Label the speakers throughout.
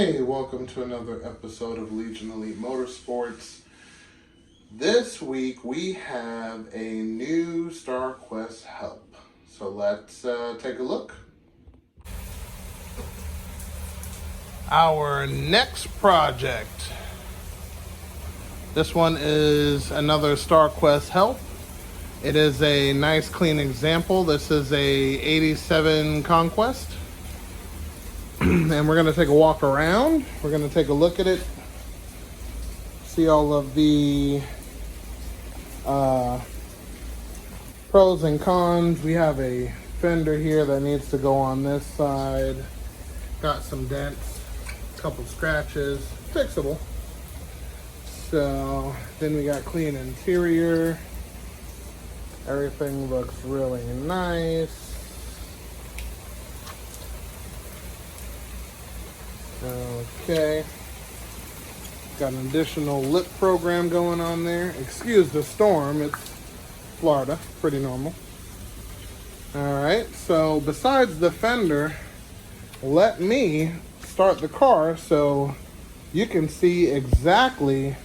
Speaker 1: Hey, welcome to another episode of Legion Elite Motorsports. This week we have a new Starquest help. So let's take a look. Our next project. This one is another Starquest help. It is a nice clean example. This is a 87 Conquest. And we're going to take a walk around. We're going to take a look at it. See all of the pros and cons. We have a fender here that needs to go on this side. Got some dents, a couple scratches, fixable. So then we got clean interior. Everything looks really nice. Okay, got an additional lip program going on there. Excuse the storm, it's Florida, pretty normal. Alright, so besides the fender, let me start the car so you can see exactly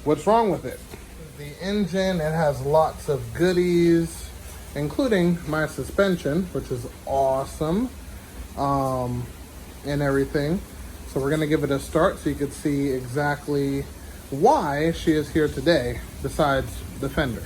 Speaker 1: what's wrong with it. The engine, it has lots of goodies, including my suspension, which is awesome, and everything. So we're going to give it a start so you can see exactly why she is here today, besides the fender.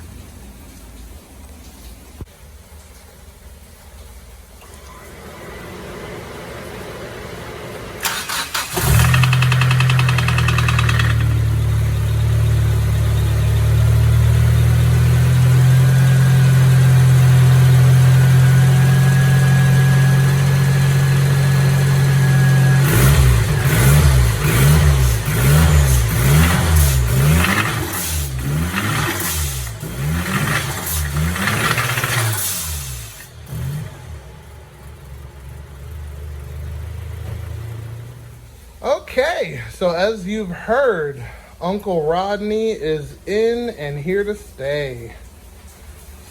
Speaker 1: Okay, so as you've heard, Uncle Rodney is in and here to stay.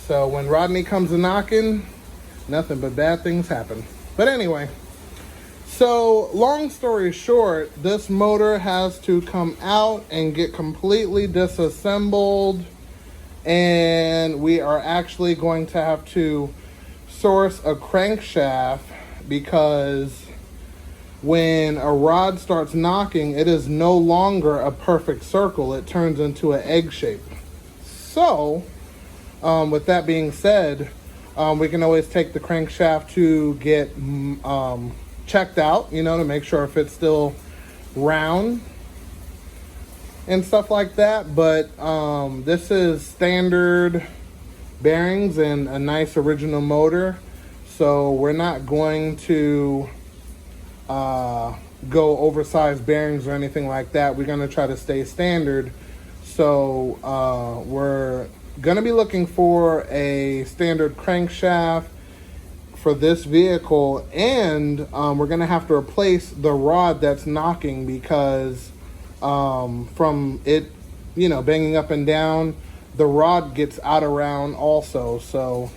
Speaker 1: So when Rodney comes a knocking, nothing but bad things happen. But anyway, so long story short, this motor has to come out and get completely disassembled, and we are actually going to have to source a crankshaft because when a rod starts knocking, it is no longer a perfect circle. It turns into an egg shape. So, with that being said, we can always take the crankshaft to get checked out, to make sure if it's still round and stuff like that. But this is standard bearings and a nice original motor. So we're not going to go oversized bearings or anything like that. We're going to try to stay standard. So we're going to be looking for a standard crankshaft for this vehicle, and we're going to have to replace the rod that's knocking because from it, banging up and down, the rod gets out of round also. So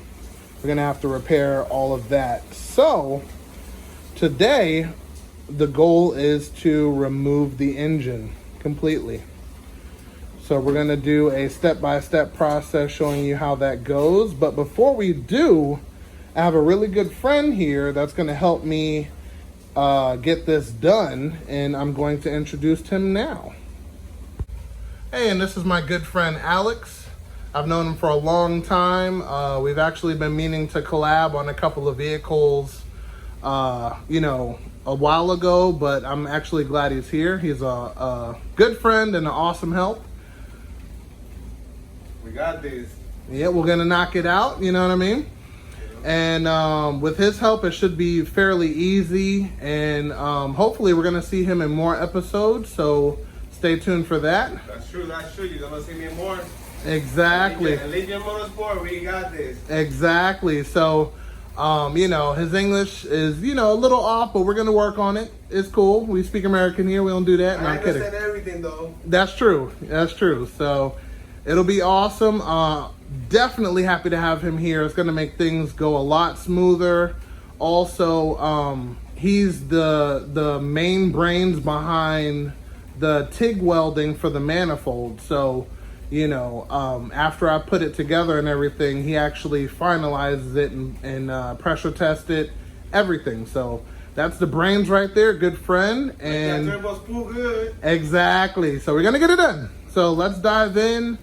Speaker 1: we're going to have to repair all of that. So today, the goal is to remove the engine completely. So we're going to do a step-by-step process showing you how that goes. But before we do, I have a really good friend here that's going to help me get this done, and I'm going to introduce him now. Hey, and this is my good friend Alex. I've known him for a long time. We've actually been meaning to collab on a couple of vehicles a while ago, but I'm actually glad he's here. He's a good friend and an awesome help.
Speaker 2: We got this.
Speaker 1: Yeah, we're gonna knock it out, you know what I mean? And with his help, it should be fairly easy, and hopefully we're gonna see him in more episodes, so stay tuned for that.
Speaker 2: That's true. You're gonna see me in more.
Speaker 1: Exactly.
Speaker 2: Legion Motorsport, we got this.
Speaker 1: Exactly. So his English is, a little off, but we're going to work on it. It's cool. We speak American here. We don't do that. No,
Speaker 2: I
Speaker 1: I'm kidding.
Speaker 2: understand everything, though.
Speaker 1: That's true. So it'll be awesome. Definitely happy to have him here. It's going to make things go a lot smoother. Also, he's the main brains behind the TIG welding for the manifold. So, you know, after I put it together and everything, he actually finalizes it and pressure test it, everything. So that's the brains right there, good friend. And
Speaker 2: that turbo's cool good.
Speaker 1: exactly. So we're gonna get it done. So let's dive in.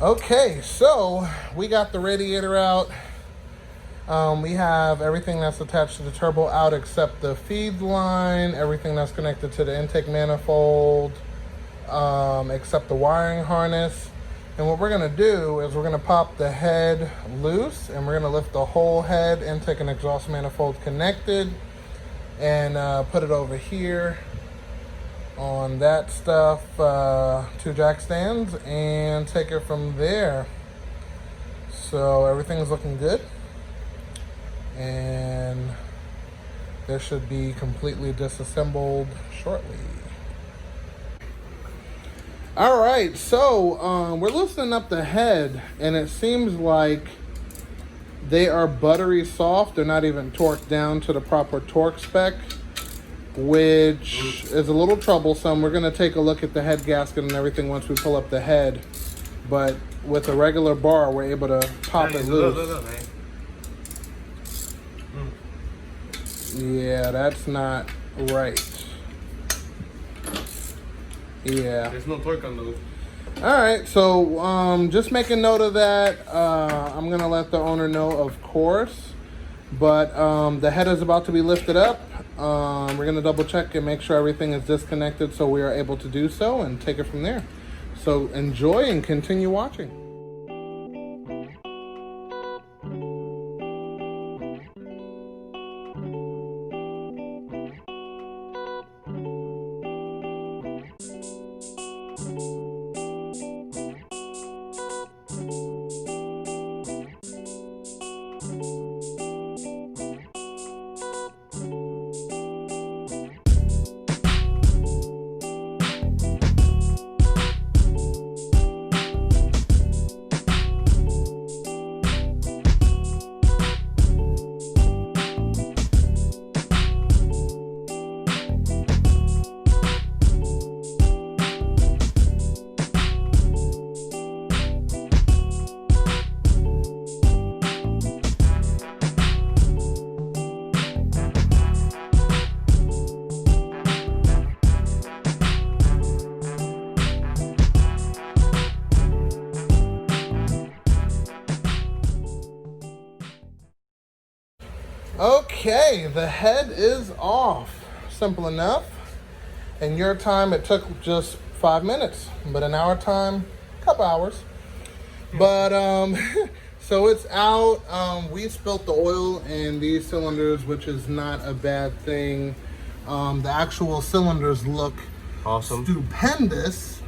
Speaker 1: Okay, so we got the radiator out. We have everything that's attached to the turbo out except the feed line, everything that's connected to the intake manifold, except the wiring harness. And what we're gonna do is we're gonna pop the head loose and we're gonna lift the whole head, intake and exhaust manifold connected, and put it over here on that stuff, 2 jack stands, and take it from there. So everything's looking good, and this should be completely disassembled shortly. All right, so we're loosening up the head, and it seems like they are buttery soft. They're not even torqued down to the proper torque spec, which is a little troublesome. We're gonna take a look at the head gasket and everything once we pull up the head. But with a regular bar, we're able to pop it loose.
Speaker 2: Look, man.
Speaker 1: Yeah, that's not right. Yeah.
Speaker 2: There's no torque on those.
Speaker 1: All right, so just make a note of that. I'm gonna let the owner know, of course. But the head is about to be lifted up. We're gonna double check and make sure everything is disconnected so we are able to do so and take it from there. So enjoy and continue watching. Okay, the head is off. Simple enough. In your time, it took just 5 minutes, but in our time, a couple hours. But so it's out. We spilt the oil in these cylinders, which is not a bad thing. The actual cylinders look
Speaker 2: Awesome.
Speaker 1: stupendous.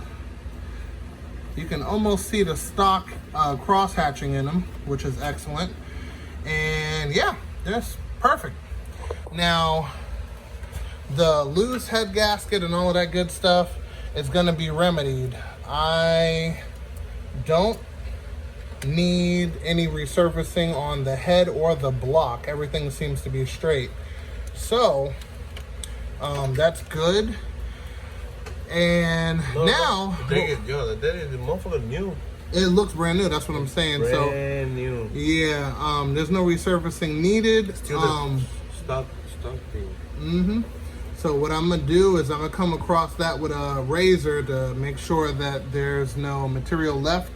Speaker 1: You can almost see the stock cross hatching in them, which is excellent. And yeah, that's perfect. Now, the loose head gasket and all of that good stuff is going to be remedied. I don't need any resurfacing on the head or the block. Everything seems to be straight. So, that's good. And now,
Speaker 2: the motherfucker new.
Speaker 1: it looks brand new. That's what I'm saying.
Speaker 2: Brand new.
Speaker 1: Yeah, there's no resurfacing needed.
Speaker 2: Still the stock thing.
Speaker 1: Mm-hmm. So what I'm gonna do is I'm gonna come across that with a razor to make sure that there's no material left.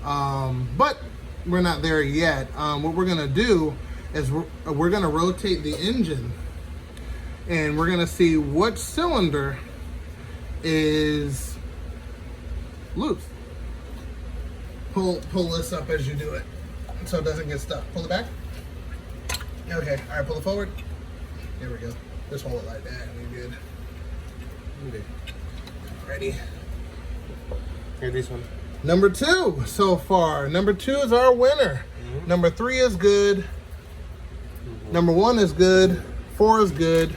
Speaker 1: But we're not there yet. What we're gonna do is we're gonna rotate the engine, and we're gonna see what cylinder is loose. Pull this up as you do it, so it doesn't get stuck. Pull it back. Okay. All right. Pull it forward. There we go. Just hold it like that. We good.
Speaker 2: Okay.
Speaker 1: Ready.
Speaker 2: Here, this one.
Speaker 1: Number 2 so far. Number 2 is our winner.
Speaker 2: Mm-hmm.
Speaker 1: Number 3 is good. Mm-hmm. Number 1 is good. 4 is good.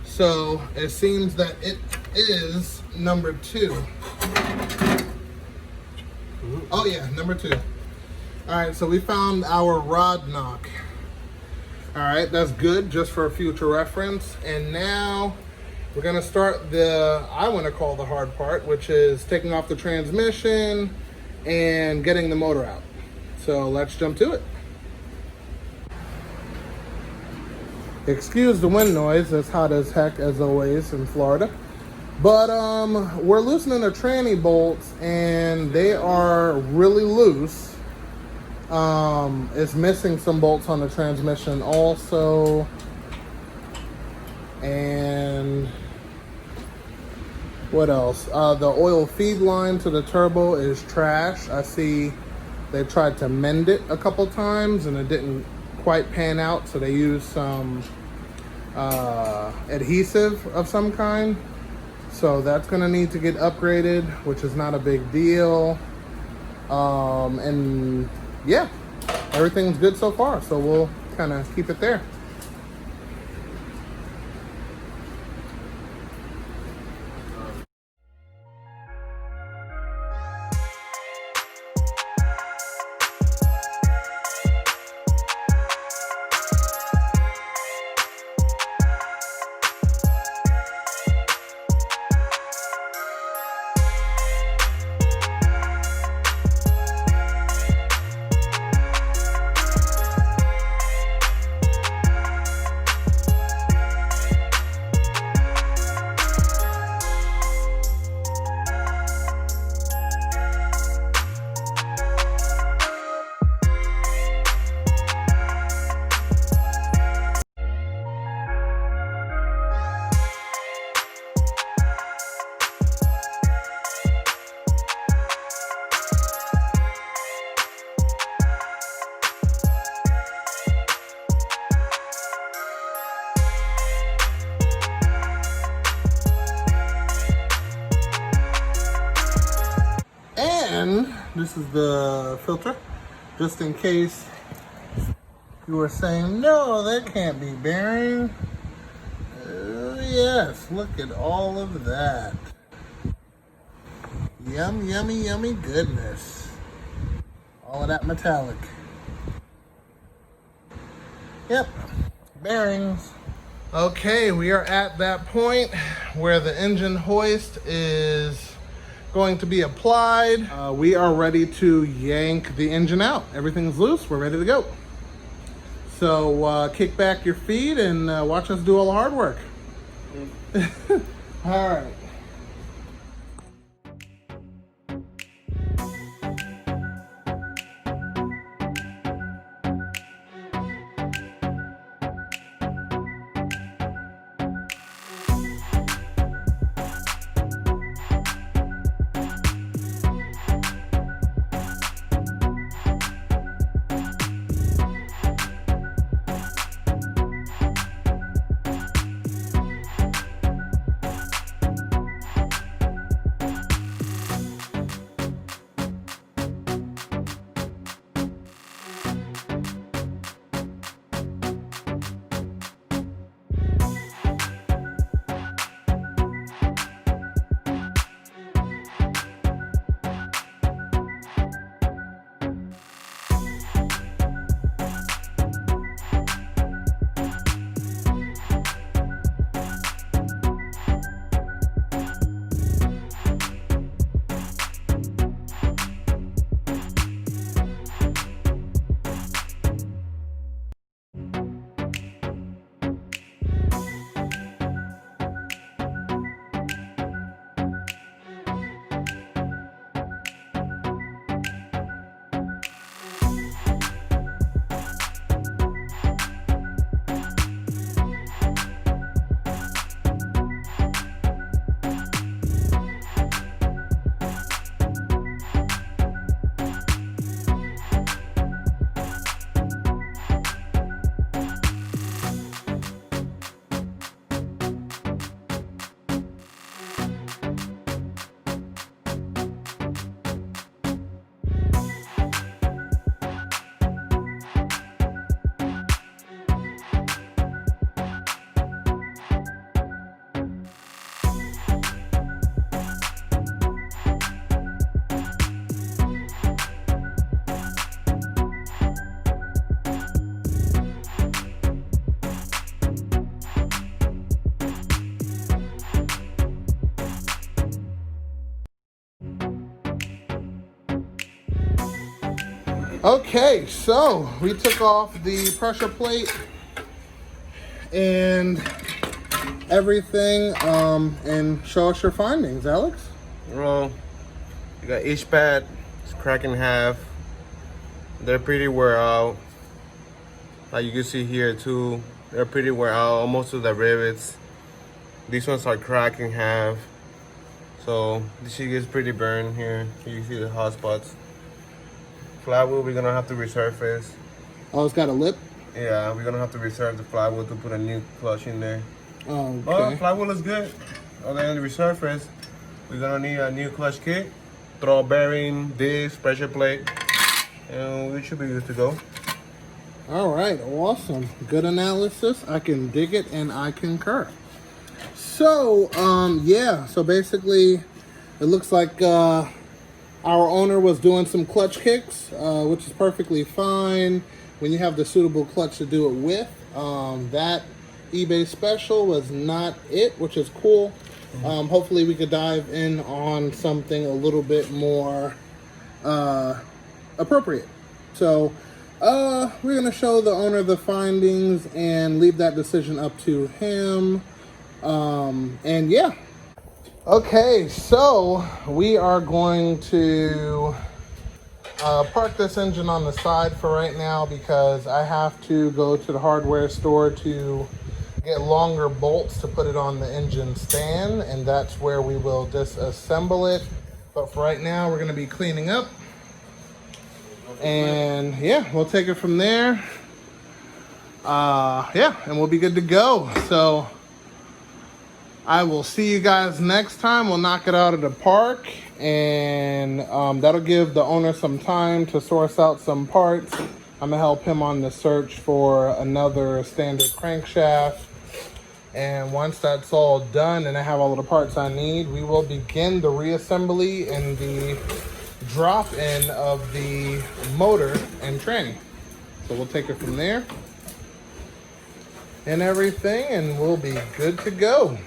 Speaker 1: So it seems that it is number 2. Mm-hmm. Oh yeah, number 2. All right, so we found our rod knock. All right, that's good, just for future reference. And now we're gonna start I want to call the hard part, which is taking off the transmission and getting the motor out. So let's jump to it. Excuse the wind noise, it's hot as heck as always in Florida. But we're loosening the tranny bolts and they are really loose. It's missing some bolts on the transmission also. And what else? The oil feed line to the turbo is trash. I see they tried to mend it a couple times and it didn't quite pan out, so they used some adhesive of some kind. So that's gonna need to get upgraded, which is not a big deal. And yeah, everything's good so far, so we'll kind of keep it there. And this is the filter, just in case you were saying, no, that can't be bearing. Yes, look at all of that. Yum, yummy, yummy goodness. All of that metallic. Yep, bearings. Okay, we are at that point where the engine hoist is going to be applied. We are ready to yank the engine out. Everything's loose, we're ready to go. So kick back your feet and watch us do all the hard work. All right. Okay, so we took off the pressure plate and everything, and show us your findings, Alex.
Speaker 2: Well, you got each pad, it's cracked in half. They're pretty wear out. Like you can see here too, they're pretty wear out, almost to the rivets. These ones are cracked in half. So this shit gets pretty burned here. You can see the hot spots. Flywheel, we're gonna have to resurface.
Speaker 1: Oh, it's got a lip?
Speaker 2: Yeah, we're gonna have to resurface the flywheel to put a new clutch in there.
Speaker 1: Oh, okay.
Speaker 2: Oh, flywheel is good. Okay, on the resurface, we're gonna need a new clutch kit, throw bearing, disc, pressure plate, and we should be good to go.
Speaker 1: All right, awesome. Good analysis. I can dig it and I concur. So, yeah, so basically it looks like our owner was doing some clutch kicks, which is perfectly fine when you have the suitable clutch to do it with. That eBay special was not it, which is cool. Hopefully we could dive in on something a little bit more appropriate. So we're going to show the owner the findings and leave that decision up to him. And yeah. Okay, so we are going to park this engine on the side for right now because I have to go to the hardware store to get longer bolts to put it on the engine stand, and that's where we will disassemble it. But for right now, we're going to be cleaning up. And yeah, we'll take it from there. Yeah, and we'll be good to go. So I will see you guys next time. We'll knock it out of the park, and that'll give the owner some time to source out some parts. I'm gonna help him on the search for another standard crankshaft. And once that's all done and I have all of the parts I need, we will begin the reassembly and the drop in of the motor and tranny. So we'll take it from there and everything, and we'll be good to go.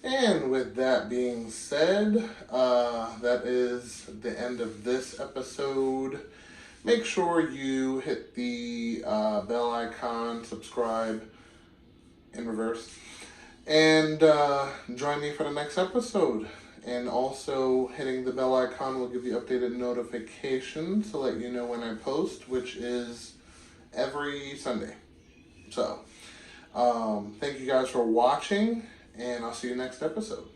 Speaker 1: And with that being said, that is the end of this episode. Make sure you hit the bell icon, subscribe in reverse, and join me for the next episode. And also hitting the bell icon will give you updated notifications to let you know when I post, which is every Sunday. So, thank you guys for watching, and I'll see you next episode.